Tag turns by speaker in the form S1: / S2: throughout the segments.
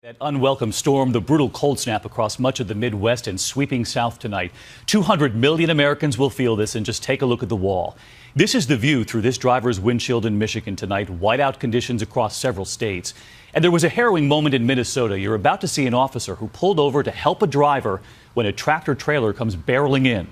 S1: That unwelcome storm, the brutal cold snap across much of the Midwest and sweeping south tonight. 200 million Americans will feel this, and just take a look at the wall. This is the view through this driver's windshield in Michigan tonight. Whiteout conditions across several states. And there was a harrowing moment in Minnesota. You're about to see an officer who pulled over to help a driver when a tractor trailer comes barreling in.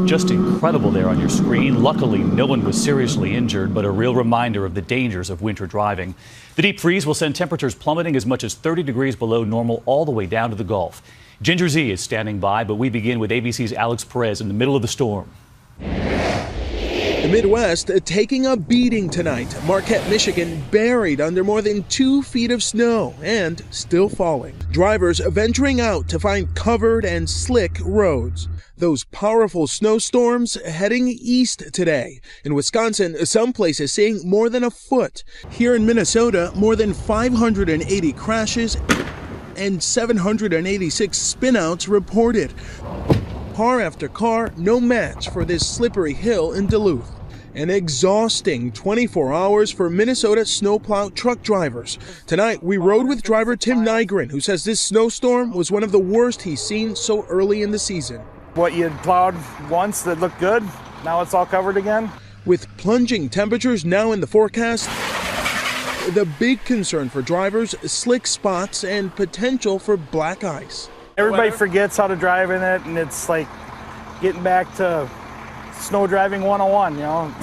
S1: Just incredible there on your screen. Luckily, no one was seriously injured, but a real reminder of the dangers of winter driving. The deep freeze will send temperatures plummeting as much as 30 degrees below normal all the way down to the Gulf. Ginger Z is standing by, but we begin with ABC's Alex Perez in the middle of the storm.
S2: The Midwest taking a beating tonight. Marquette, Michigan buried under more than 2 feet of snow and still falling. Drivers venturing out to find covered and slick roads. Those powerful snowstorms heading east today. In Wisconsin, some places seeing more than a foot. Here in Minnesota, more than 580 crashes and 786 spinouts reported. Car after car, no match for this slippery hill in Duluth. An exhausting 24 hours for Minnesota snowplow truck drivers. Tonight, we rode with driver Tim Nygren, who says this snowstorm was one of the worst he's seen so early in the season.
S3: What you had plowed once that looked good, now it's all covered again.
S2: With plunging temperatures now in the forecast, the big concern for drivers, slick spots and potential for black ice.
S3: Everybody forgets how to drive in it, and it's like getting back to snow driving 101, you know.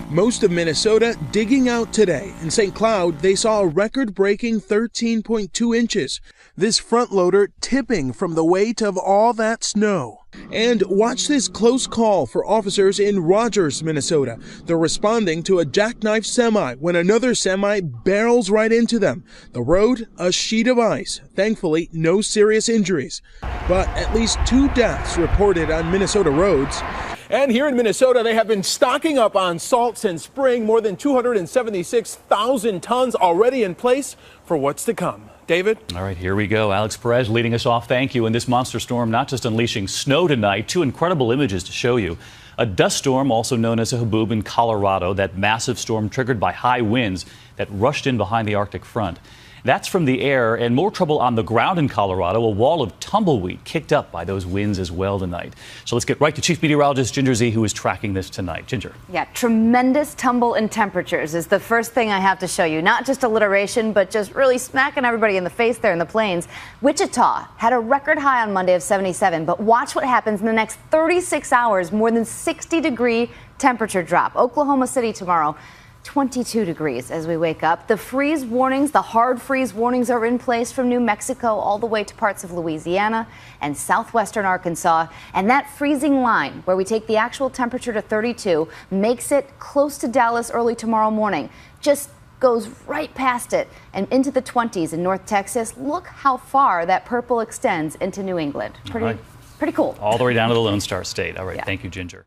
S2: Most of Minnesota digging out today. In St. Cloud, they saw a record-breaking 13.2 inches. This front loader tipping from the weight of all that snow. And watch this close call for officers in Rogers, Minnesota. They're responding to a jackknife semi when another semi barrels right into them. The road, a sheet of ice. Thankfully, no serious injuries. But at least 2 deaths reported on Minnesota roads.
S4: And here in Minnesota, they have been stocking up on salt since spring. More than 276,000 tons already in place for what's to come. David?
S1: All right, here we go. Alex Perez leading us off. Thank you. And this monster storm not just unleashing snow tonight, 2 incredible images to show you. A dust storm, also known as a haboob in Colorado, that massive storm triggered by high winds that rushed in behind the Arctic front. That's from the air, and more trouble on the ground in Colorado. A wall of tumbleweed kicked up by those winds as well tonight. So let's get right to Chief Meteorologist Ginger Z, who is tracking this tonight. Ginger.
S5: Yeah, tremendous tumble in temperatures is the first thing I have to show you. Not just alliteration, but just really smacking everybody in the face there in the plains. Wichita had a record high on Monday of 77, but watch what happens in the next 36 hours. More than 60-degree temperature drop. Oklahoma City tomorrow. 22 degrees as we wake up. The freeze warnings, the hard freeze warnings are in place from New Mexico all the way to parts of Louisiana and southwestern Arkansas. And that freezing line, where we take the actual temperature to 32, makes it close to Dallas early tomorrow morning. Just goes right past it and into the 20s in North Texas. Look how far that purple extends into New England. Pretty cool.
S1: All the way down to the Lone Star State. All right,
S5: yeah.
S1: Thank you, Ginger.